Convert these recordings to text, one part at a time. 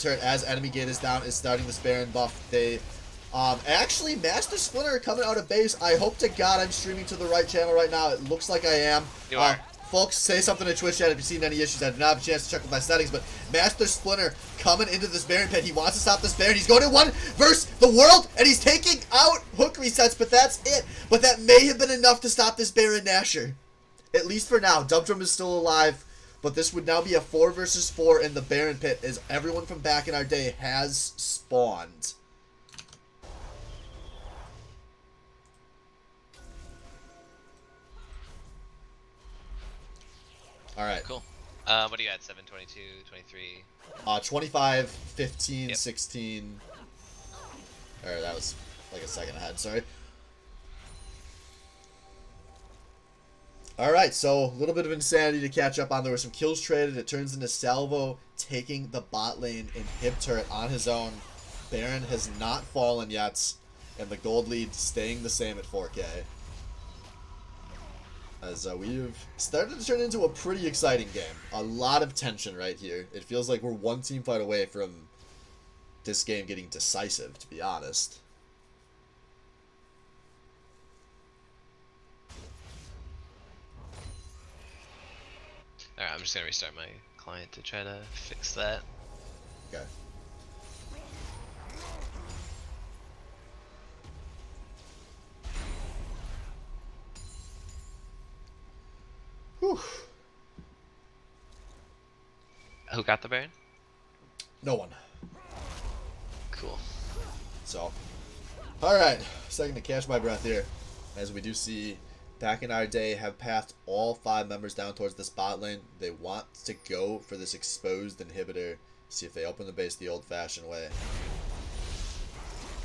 turret as enemy gate is down is starting this Baron buff. They actually, Master Splinter coming out of base. I hope to God I'm streaming to the right channel right now. It looks like I am. You are. Folks, say something in Twitch chat if you've seen any issues. I did not have a chance to check with my settings, but Master Splinter coming into this Baron pit. He wants to stop this Baron. He's going to one versus the world, and he's taking out hook resets, but that's it. But that may have been enough to stop this Baron Nashor. At least for now. Dubdrum is still alive, but this would now be a 4 versus 4 in the Baron pit as everyone from back in our day has spawned. All right. Cool. What do you at? 7, 22, 23? 25, 15, Yep. 16. Or that was like a second ahead, sorry. Alright, so a little bit of insanity to catch up on. There were some kills traded. It turns into Salvo taking the bot lane in hip turret on his own. Baron has not fallen yet, and the gold lead staying the same at 4K. As we've started to turn into a pretty exciting game. A lot of tension right here. It feels like we're one team fight away from this game getting decisive, to be honest. Alright, I'm just gonna restart my client to try to fix that. Okay. Whew. Who got the Baron? No one. Cool. So, alright, second to catch my breath here, as we do see back in our day have passed all 5 members down towards this bot lane. They want to go for this exposed inhibitor, see if they open the base the old-fashioned way.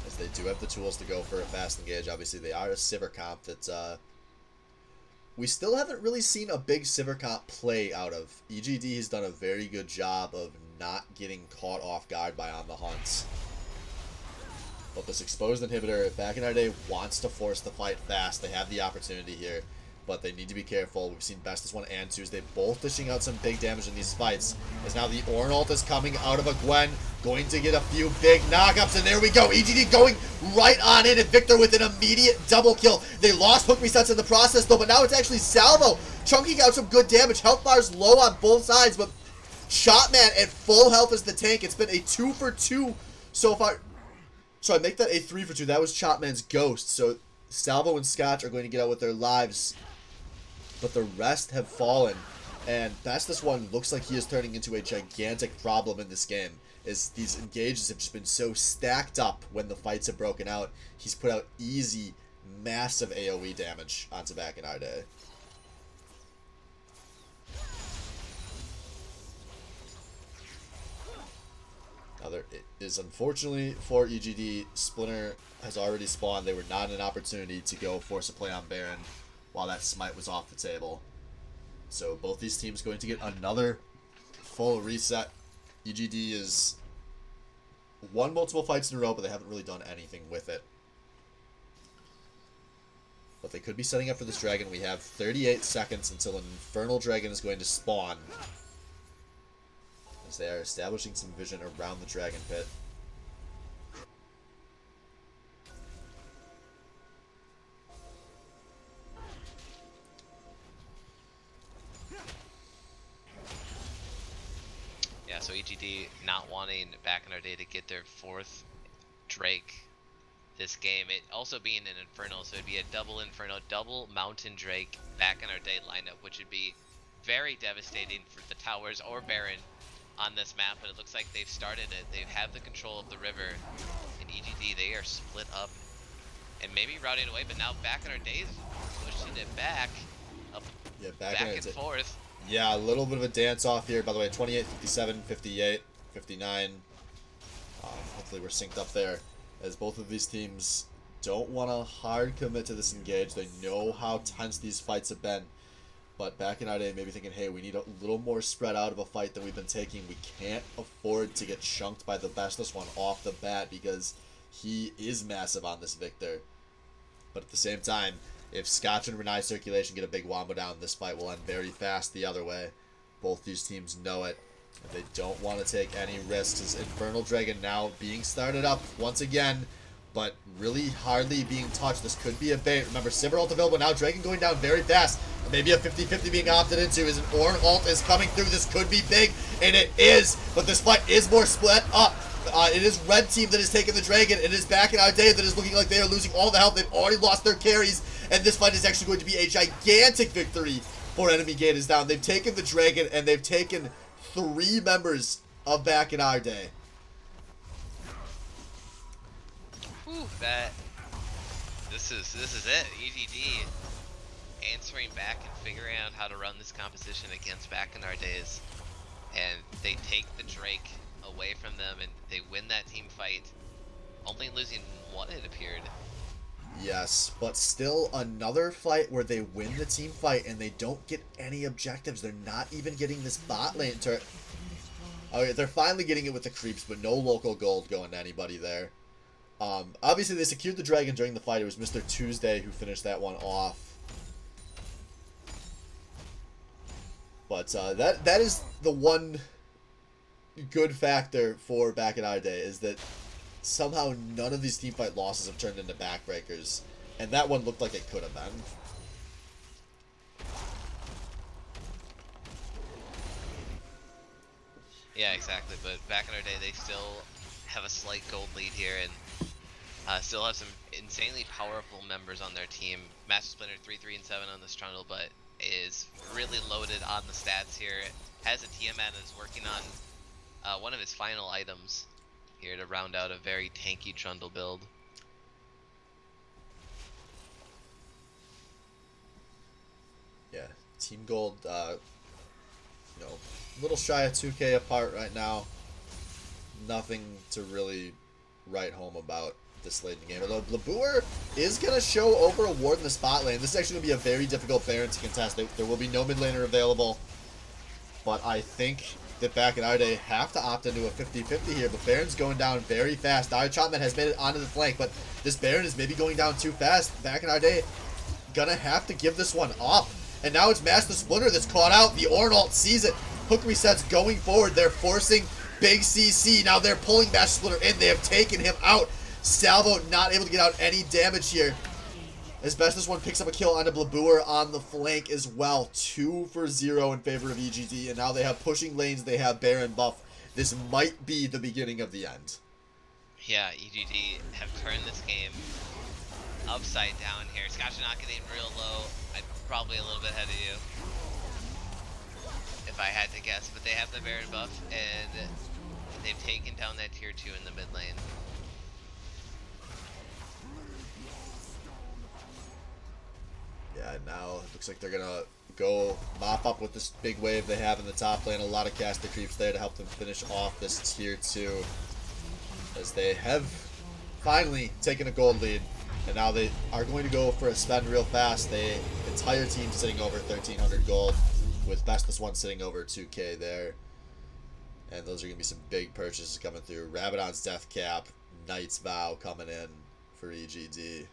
As they do have the tools to go for a fast engage. Obviously, they are a Sivir comp that we still haven't really seen a big Sivir comp play out of. EGD has done a very good job of not getting caught off guard by On the Hunts. But this exposed inhibitor, back in our day, wants to force the fight fast. They have the opportunity here, but they need to be careful. We've seen Bestest 1 and 2s. Both dishing out some big damage in these fights. As now the Ornn ult is coming out of a Gwen, going to get a few big knockups, and there we go. EGD going right on in, and Victor with an immediate double kill. They lost hook resets in the process, though, but now it's actually Salvo chunking out some good damage. Health bar's low on both sides, but Shotman at full health as the tank. It's been a 2 for 2 so far. So I make that a 3 for 2. That was Chopman's ghost. So Salvo and Scotch are going to get out with their lives, but the rest have fallen. And Bestest 1 looks like he is turning into a gigantic problem in this game, as these engages have just been so stacked up when the fights have broken out. He's put out easy, massive AoE damage onto back in our day. Now there is, unfortunately for EGD, Splinter has already spawned. They were not an opportunity to go force a play on Baron while that smite was off the table. So both these teams going to get another full reset. EGD is won multiple fights in a row, but they haven't really done anything with it. But they could be setting up for this dragon. We have 38 seconds until an Infernal Dragon is going to spawn, as they are establishing some vision around the dragon pit. Yeah, so EGD not wanting back in our day to get their 4th Drake this game. It also being an Inferno, so it'd be a double Inferno, double Mountain Drake back in our day lineup, which would be very devastating for the towers or Baron on this map. But it looks like they've started it. They have the control of the river. In EGD, they are split up and maybe routing away, but now back in our days, pushing it back, up, Yeah, back and forth. Yeah, a little bit of a dance off here. By the way, 28, 57, 58, 59. Hopefully we're synced up there, as both of these teams don't want to hard commit to this engage. They know how tense these fights have been. But back in our day, maybe thinking, hey, we need a little more spread out of a fight than we've been taking. We can't afford to get chunked by the Bestest 1 off the bat, because he is massive on this Victor. But at the same time, if Scotch and Renai Circulation get a big wombo down, this fight will end very fast the other way. Both these teams know it. They don't want to take any risks. As Infernal Dragon now being started up once again, but really hardly being touched. This could be a bait. Remember, Sivir ult available now. Dragon going down very fast. Maybe a 50-50 being opted into as an Ornn ult is coming through. This could be big, and it is. But this fight is more split up. It is Red Team that is taking the Dragon. It is back in our day that is looking like they are losing all the health. They've already lost their carries, and this fight is actually going to be a gigantic victory for Enemy Gate is down. They've taken the Dragon, and they've taken 3 members of back in our day. Whew, this is it. EGD answering back and figuring out how to run this composition against back in our days, and they take the Drake away from them and they win that team fight, only losing one, it appeared. Yes, but still another fight where they win the team fight and they don't get any objectives. They're not even getting this bot lane turret. Okay, they're finally getting it with the creeps, but no local gold going to anybody there. Obviously, they secured the Dragon during the fight. It was Mr. Tuesday who finished that one off. But that is the one good factor for back in our day, is that somehow none of these teamfight losses have turned into backbreakers. And that one looked like it could have been. Yeah, exactly. But back in our day, they still have a slight gold lead here, and still have some insanely powerful members on their team. Master Splinter 3, 3, and 7 on this trundle, but is really loaded on the stats here. Has a Tiamat and is working on one of his final items here to round out a very tanky trundle build. Yeah, Team Gold, you know, a little shy of 2K apart right now. Nothing to really write home about this late in the game. Although Blabur is going to show over a ward in the spot lane. This is actually going to be a very difficult Baron to contest. There will be no mid laner available. But I think that back in our day have to opt into a 50-50 here. But Baron's going down very fast. Our Chopman has made it onto the flank, but this Baron is maybe going down too fast. Back in our day, gonna have to give this one up. And now it's Master Splinter that's caught out. The Ornn ult sees it. Hook resets going forward. They're forcing Big CC. Now they're pulling Master Splinter in. They have taken him out. Salvo not able to get out any damage here. As best this one picks up a kill onto Blabur on the flank as well. 2 for 0 in favor of EGD. And now they have pushing lanes. They have Baron buff. This might be the beginning of the end. Yeah, EGD have turned this game upside down here. Scotch not getting real low. I'm probably a little bit ahead of you, if I had to guess. But they have the Baron buff, and they've taken down that tier 2 in the mid lane. Yeah, now it looks like they're going to go mop up with this big wave they have in the top lane. A lot of caster creeps there to help them finish off this tier 2. As they have finally taken a gold lead. And now they are going to go for a spend real fast. The entire team sitting over 1,300 gold, with Bestest One sitting over 2K there. And those are going to be some big purchases coming through. Rabadon's Death Cap, Knight's Vow coming in for EGD.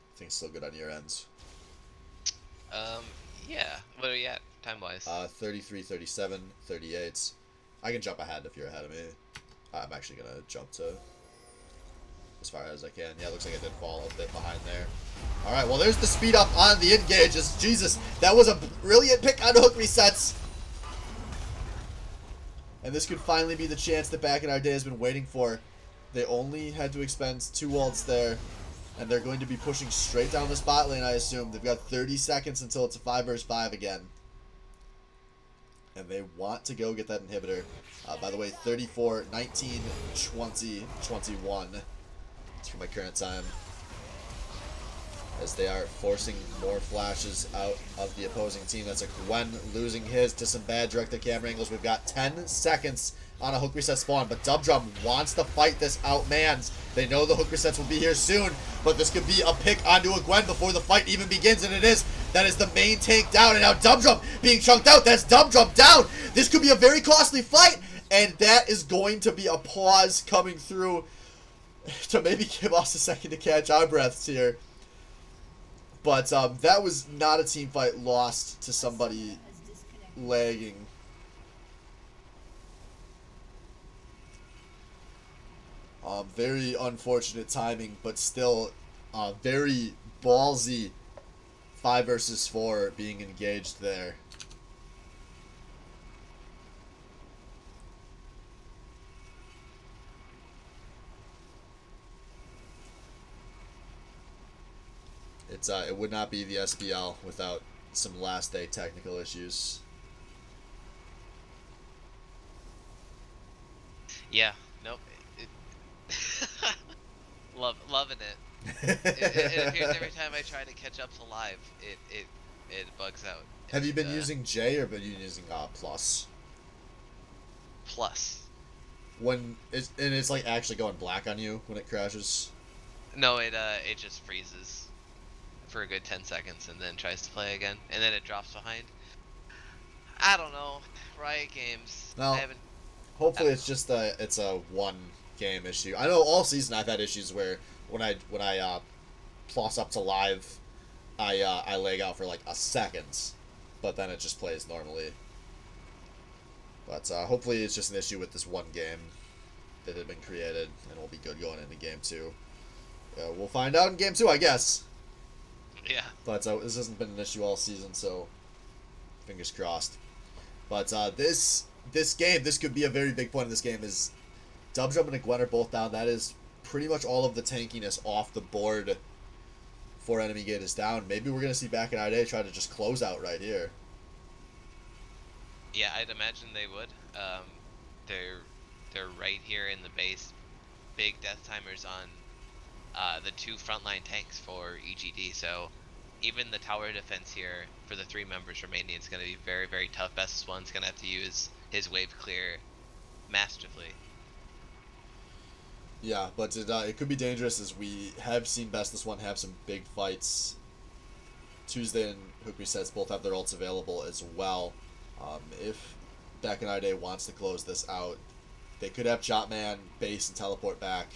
I think it's still good on your ends. Yeah. What are we at time-wise? 33, 37, 38. I can jump ahead if you're ahead of me. I'm actually going to jump to as far as I can. Yeah, looks like I did fall a bit behind there. Alright, well there's the speed up on the engages. Jesus, that was a brilliant pick on hook resets. And this could finally be the chance that back in our day has been waiting for. They only had to expend 2 ults there. And they're going to be pushing straight down the spot lane, I assume. They've got 30 seconds until it's a 5 versus 5 again. And they want to go get that inhibitor. By the way, 34, 19, 20, 21. That's for my current time. as they are forcing more flashes out of the opposing team. That's a Gwen losing his to some bad directed camera angles. We've got 10 seconds on a hook reset spawn, but Dubdrum wants to fight this out, mans. They know the hook resets will be here soon, but this could be a pick onto a Gwen before the fight even begins, and it is. That is the main tank down, and now Dubdrum being chunked out. That's Dubdrum down. This could be a very costly fight, and that is going to be a pause coming through to maybe give us a second to catch our breaths here. But that was not a team fight lost to somebody lagging. Very unfortunate timing, but still very ballsy 5 versus 4 being engaged there. It would not be the SBL without some last day technical issues. Yeah, nope. Loving it. It appears every time I try to catch up to live, it bugs out. Have you been using J or been you using Plus? Plus. And it's like actually going black on you when it crashes? No, it just freezes for a good 10 seconds and then tries to play again, and then it drops behind. I don't know. Riot Games. No. Hopefully it's just it's a one game issue. I know all season I've had issues where when I plus up to live, I lag out for like a second, but then it just plays normally. But hopefully it's just an issue with this one game that had been created, and we'll be good going into game 2. We'll find out in game 2, I guess. Yeah. But this hasn't been an issue all season, so fingers crossed. But this game, this could be a very big point in this game, is Dubdrum and Gwen are both down. That is pretty much all of the tankiness off the board for enemy gate is down. Maybe we're going to see back in our day try to just close out right here. Yeah, I'd imagine they would. They're right here in the base. Big death timers on the 2 frontline tanks for EGD, so even the tower defense here for the 3 members remaining is going to be very, very tough. Bestest One's going to have to use his wave clear masterfully. Yeah, but it could be dangerous, as we have seen Bestest One have some big fights. Tuesday and Hook Resets both have their ults available as well. If Back in Our Day wants to close this out, they could have Chopman base and teleport back.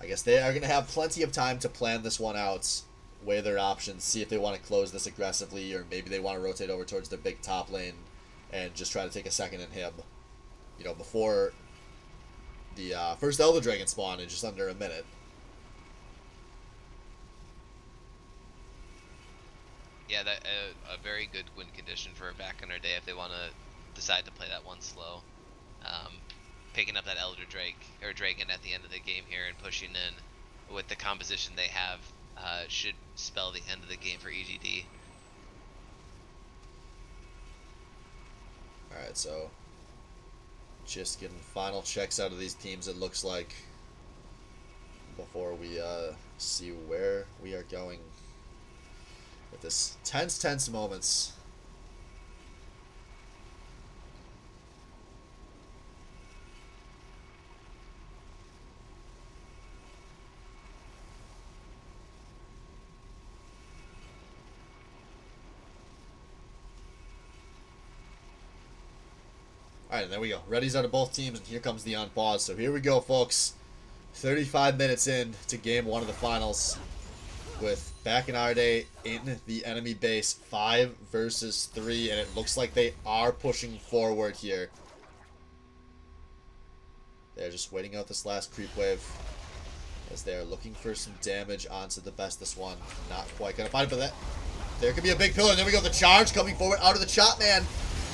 I guess they are going to have plenty of time to plan this one out, weigh their options, see if they want to close this aggressively, or maybe they want to rotate over towards their big top lane and just try to take a second inhib, before the first Elder Dragon spawn in just under a minute. Yeah, that a very good win condition for Back in Our Day if they want to decide to play that one slow. Picking up that Elder Dragon at the end of the game here and pushing in with the composition they have should spell the end of the game for EGD. Alright, so just getting final checks out of these teams, it looks like, before we see where we are going with this tense moments. Alright, there we go. Ready's out of both teams, and here comes the unpause. So here we go, folks. 35 minutes in to game 1 of the finals, with Back in Our Day in the enemy base, 5 versus 3, and it looks like they are pushing forward here. They're just waiting out this last creep wave, as they are looking for some damage onto the Bestest One. Not quite gonna find it, but that there could be a big pillar. And there we go, the charge coming forward out of the Chopman.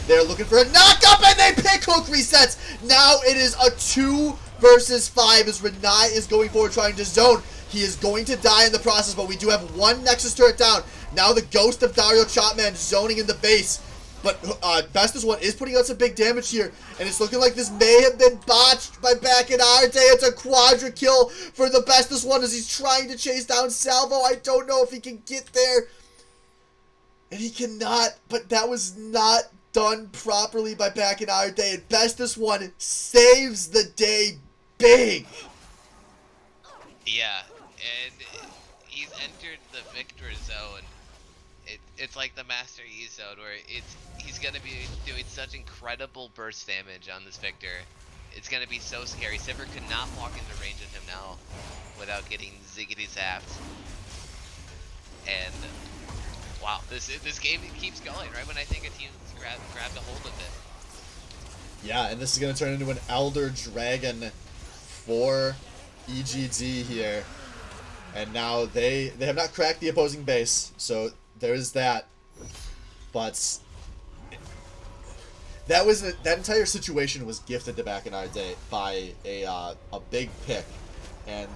They're looking for a knock-up, and they pick hook resets. Now it is a 2 versus 5 as Renai is going forward trying to zone. He is going to die in the process, but we do have one Nexus turret down. Now the ghost of Dario Chopman zoning in the base. But Bestest One is putting out some big damage here, and it's looking like this may have been botched by Back in our day. It's a quadra kill for the Bestest One as he's trying to chase down Salvo. I don't know if he can get there. And he cannot, but that was not done properly by Back in our day. And Bestest One saves the day big. Yeah, and he's entered the victor zone. It's like the Master E zone where he's gonna be doing such incredible burst damage on this victor. It's gonna be so scary. Sivir could not walk into range of him now without getting ziggity zapped. And wow, this game keeps going right when I think a team's grabbed a hold of it. Yeah, and this is gonna turn into an Elder Dragon for EGD here. And now they have not cracked the opposing base, so there is that. But that entire situation was gifted to Back in our day by a big pick, and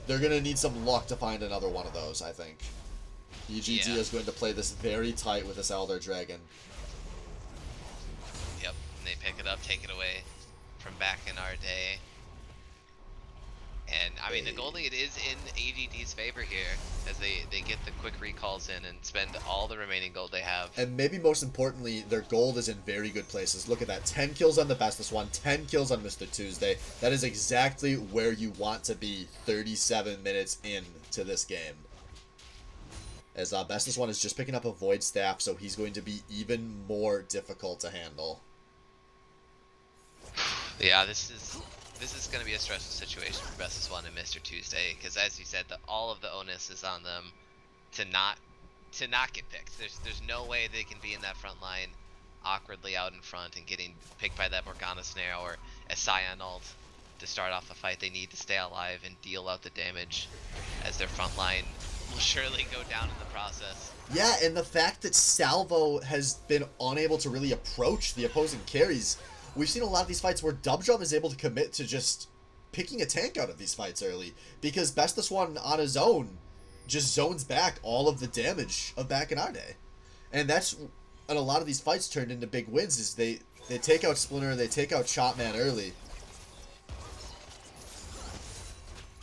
they're gonna need some luck to find another one of those. I think EGD is going to play this very tight with this Elder Dragon. Yep, and they pick it up, take it away from Back in our day. And, I mean, the gold lead is in AGD's favor here, as they get the quick recalls in and spend all the remaining gold they have. And maybe most importantly, their gold is in very good places. Look at that. 10 kills on the Bestest One, 10 kills on Mr. Tuesday. That is exactly where you want to be 37 minutes into this game. As Bestest One is just picking up a Void Staff, so he's going to be even more difficult to handle. Yeah, this is going to be a stressful situation for Bestest One and Mr. Tuesday, because as you said, all of the onus is on them to not get picked. There's no way they can be in that front line awkwardly out in front and getting picked by that Morgana snare or a Scion ult to start off the fight. They need to stay alive and deal out the damage, as their front line will surely go down in the process. Yeah, and the fact that Salvo has been unable to really approach the opposing carries. We've seen a lot of these fights where Dubdrum is able to commit to just picking a tank out of these fights early, because Bestest One on his own just zones back all of the damage of Back in our day. And that's, and a lot of these fights turned into big wins, is they take out Splinter, they take out Chopman early.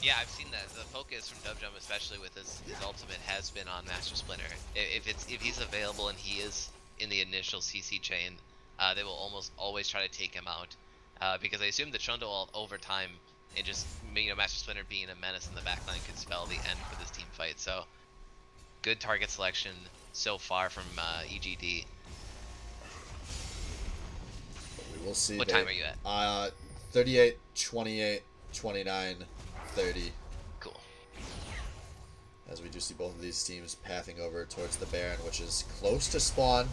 Yeah, I've seen that. The focus from Dubdrum, especially with his ultimate, has been on Master Splinter. If he's available and he is in the initial CC chain, they will almost always try to take him out, because I assume the Trundle over time and just Master Splinter being a menace in the backline could spell the end for this team fight. So good target selection so far from EGD. We will see. What time are you at? 38, 28, 29, 30. Cool. As we do see both of these teams pathing over towards the Baron, which is close to spawn.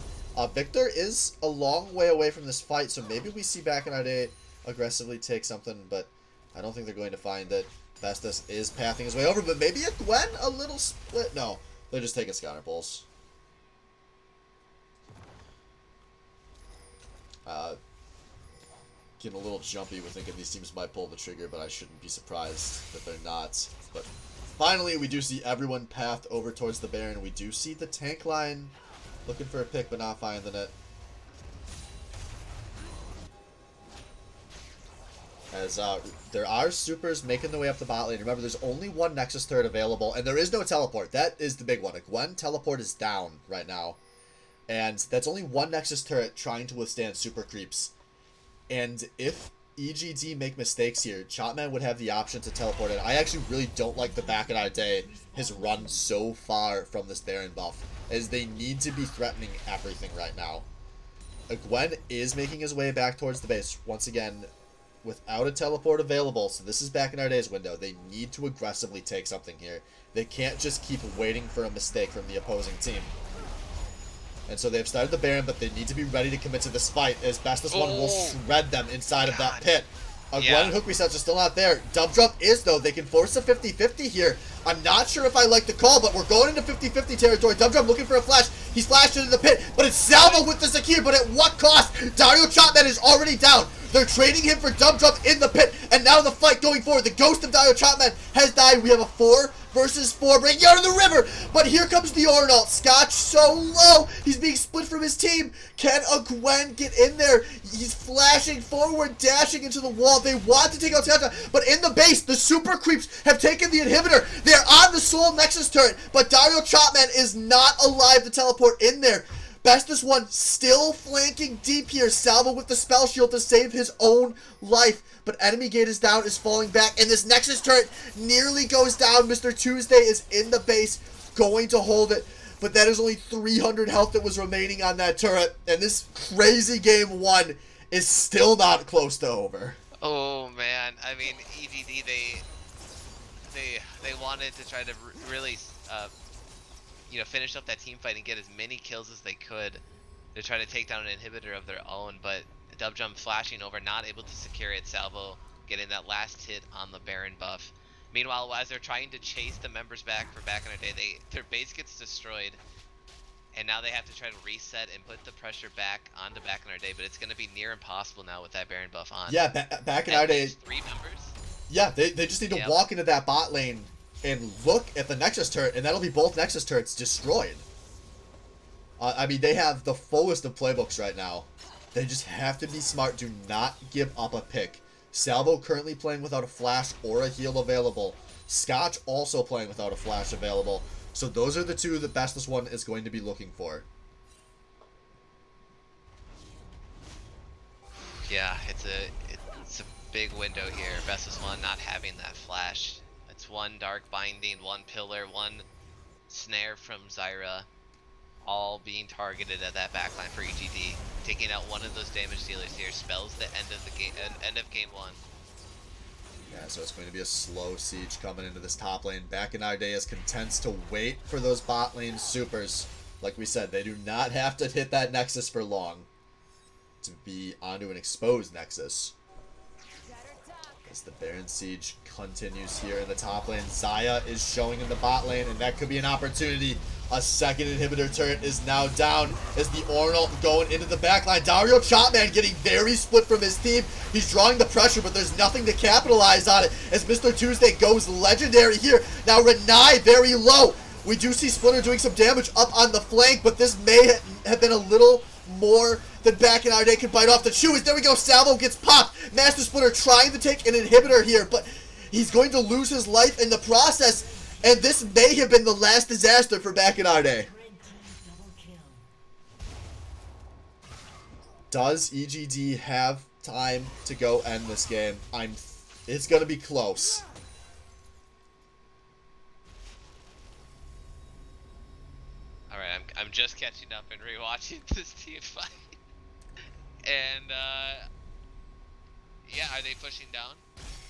Victor is a long way away from this fight, so maybe we see Back in our day aggressively take something, but I don't think they're going to find it. Bestus is pathing his way over, but maybe a Gwen, a little split. No, they're just taking scout pulls. Getting a little jumpy with thinking these teams might pull the trigger, but I shouldn't be surprised that they're not. But finally, we do see everyone pathed over towards the Baron. We do see the tank line looking for a pick, but not finding it. As there are supers making their way up the bot lane. Remember, there's only one Nexus turret available, and there is no teleport. That is the big one. A Gwen teleport is down right now. And that's only one Nexus turret trying to withstand super creeps. And if EGD make mistakes here, Chopman would have the option to teleport in. I actually really don't like the Back in our day has run so far from this Baron buff, as they need to be threatening everything right now. Gwen is making his way back towards the base. Once again, without a teleport available, so this is Back in our day's window. They need to aggressively take something here. They can't just keep waiting for a mistake from the opposing team. And so they've started the Baron, but they need to be ready to commit to this fight, as Bestest One will shred them inside of that pit. Gwen and Hook resets are still not there. Dubdrum is, though. They can force a 50-50 here. I'm not sure if I like the call, but we're going into 50-50 territory. Dubdrum looking for a flash. He's flashed into the pit, but it's Salvo with the Zakir, but at what cost? Dario Chapman is already down. They're trading him for Dub Jump in the pit, and now the fight going forward. The ghost of Dario Chapman has died. We have a 4 versus 4 break out of the river, but here comes the Ornalt. Scotch so low. He's being split from his team. Can a Gwen get in there? He's flashing forward, dashing into the wall. They want to take out Scotch, but in the base, the super creeps have taken the inhibitor. They're on the Soul Nexus turret, but Dario Chapman is not alive to teleport in there. Bestest one still flanking deep here. Salvo with the spell shield to save his own life. But enemy gate is down, is falling back, and this Nexus turret nearly goes down. Mr. Tuesday is in the base, going to hold it. But that is only 300 health that was remaining on that turret. And this crazy game 1 is still not close to over. Oh man, I mean, EGD, they wanted to try to really finish up that team fight and get as many kills as they could to try to take down an inhibitor of their own, but Dub Jump flashing over, not able to secure it. Salvo getting that last hit on the Baron buff. Meanwhile, as they're trying to chase the members back for Back in Our Day, their base gets destroyed, and now they have to try to reset and put the pressure back onto Back in Our Day, but it's going to be near impossible now with that Baron buff on. Yeah, Back in Our Day. 3 members? Yeah, they just need to walk into that bot lane and look at the Nexus turret, and that'll be both Nexus turrets destroyed. I mean, they have the fullest of playbooks right now. They just have to be smart. Do not give up a pick. Salvo currently playing without a flash or a heal available. Scotch also playing without a flash available. So those are the two the bestest one is going to be looking for. Yeah, it's a big window here. Bestest one not having that flash. It's 1 Dark Binding, 1 Pillar, 1 Snare from Zyra, all being targeted at that backline for EGD. Taking out one of those damage dealers here spells the end of the game, end of game 1. Yeah, so it's going to be a slow siege coming into this top lane. Back in Our Day is content to wait for those bot lane supers. Like we said, they do not have to hit that Nexus for long to be onto an exposed Nexus. As the Baron siege continues here in the top lane, Xayah is showing in the bot lane, and that could be an opportunity. A second inhibitor turret is now down as the Ornalt going into the backline. Dario Chapman getting very split from his team. He's drawing the pressure, but there's nothing to capitalize on it as Mr. Tuesday goes legendary here. Now Renai very low. We do see Splinter doing some damage up on the flank, but this may have been a little more than Back in Our Day can bite off the chew. There we go, Salvo gets popped. Master Splinter trying to take an inhibitor here, but he's going to lose his life in the process. And this may have been the last disaster for Back in Our Day. Does EGD have time to go end this game? It's going to be close. Alright, I'm just catching up and rewatching this team fight. And, yeah, are they pushing down?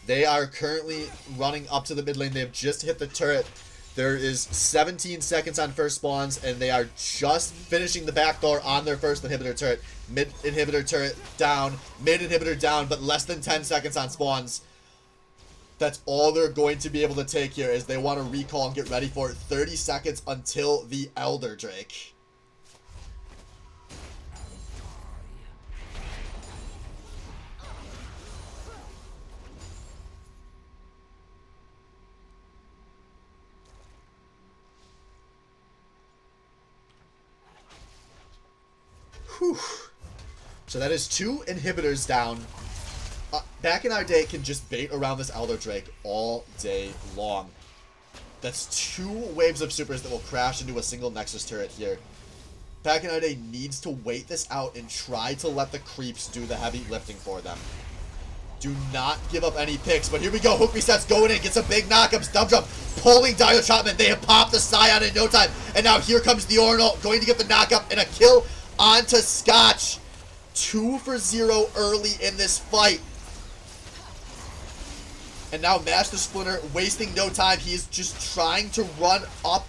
They are currently running up to the mid lane. They have just hit the turret. There is 17 seconds on first spawns, and they are just finishing the back door on their first inhibitor turret. Mid inhibitor turret down, mid inhibitor down, but less than 10 seconds on spawns. That's all they're going to be able to take here as they want to recall and get ready for it. 30 seconds until the Elder Drake. Whew. So that is 2 inhibitors down. Back in Our Day can just bait around this Elder Drake all day long. That's 2 waves of supers that will crash into a single Nexus turret here. Back in Our Day needs to wait this out and try to let the creeps do the heavy lifting for them. Do not give up any picks, but here we go. Hook resets going in, gets some big knockups. Dub Jump pulling Dario Chapman. They have popped the Scion in no time. And now here comes the Ornalt going to get the knockup and a kill onto Scotch. 2 for 0 early in this fight. And now Master Splinter wasting no time. He is just trying to run up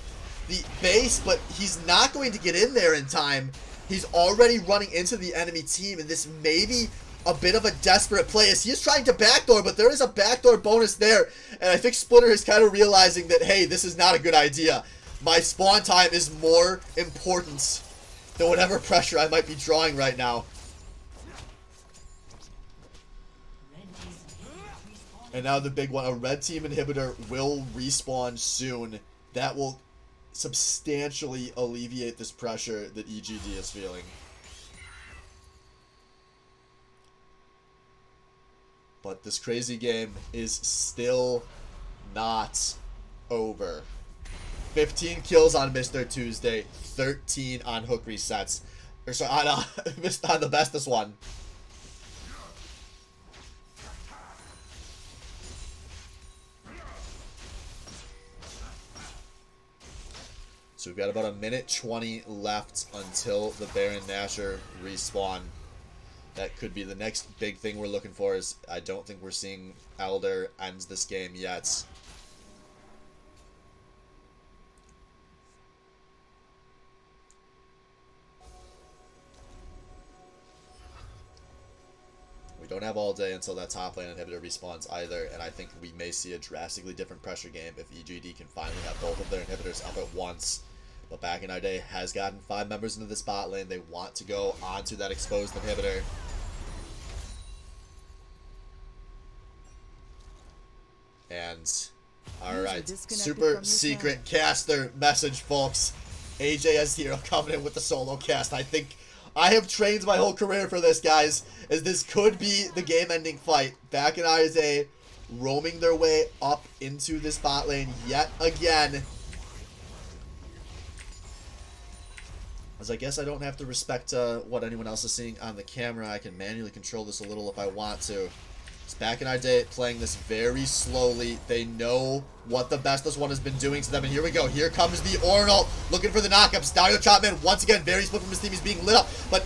the base, but he's not going to get in there in time. He's already running into the enemy team, and this may be a bit of a desperate play as he is trying to backdoor, but there is a backdoor bonus there. And I think Splinter is kind of realizing that, hey, this is not a good idea. My spawn time is more important than whatever pressure I might be drawing right now. And now the big one, a red team inhibitor will respawn soon. That will substantially alleviate this pressure that EGD is feeling. But this crazy game is still not over. 15 kills on Mr. Tuesday, 13 on hook resets. Or sorry, on the bestest one. So we've got about a minute 20 left until the Baron Nashor respawn. That could be the next big thing we're looking for. Is I don't think we're seeing Elder ends this game yet. We don't have all day until that top lane inhibitor respawns either, and I think we may see a drastically different pressure game if EGD can finally have both of their inhibitors up at once. But Back in Our Day has gotten 5 members into this bot lane. They want to go onto that exposed inhibitor. And, alright, super secret caster message, folks. AJ as Hero coming in with the solo cast. I think I have trained my whole career for this, guys, as this could be the game-ending fight. Back in Our Day roaming their way up into this bot lane yet again. As I guess I don't have to respect what anyone else is seeing on the camera. I can manually control this a little if I want to. It's Back in Our Day playing this very slowly. They know what the bestest one has been doing to them. And here we go. Here comes the Ornal looking for the knockups. Dario Chopman once again very split from his team. He's being lit up. But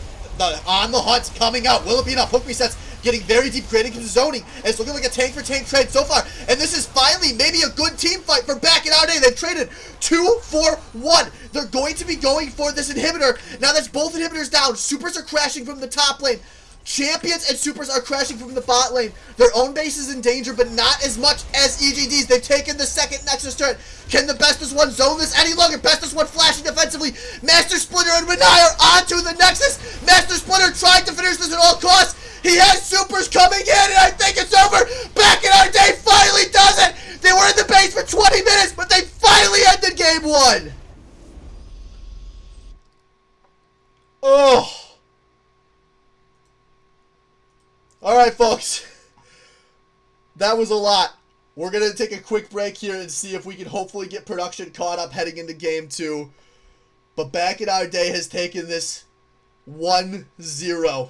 on the hunt coming out. Will it be enough? Hook resets getting very deep, creating some zoning. And it's looking like a tank for tank trade so far. And this is finally maybe a good team fight for Back in Our Day. They've traded 2 for 1. They're going to be going for this inhibitor. Now that's both inhibitors down. Supers are crashing from the top lane. Champions and supers are crashing from the bot lane. Their own base is in danger, but not as much as EGD's. They've taken the second Nexus turret. Can the bestest one zone this any longer? Bestest one flashing defensively. Master Splinter and Renai are onto the Nexus. Master Splinter trying to finish this at all costs. He has supers coming in, and I think it's over. Back in Our Day finally does it. They were in the base for 20 minutes, but they finally ended game 1. Oh. Alright, folks. That was a lot. We're going to take a quick break here and see if we can hopefully get production caught up heading into game 2. But Back in Our Day has taken this 1-0.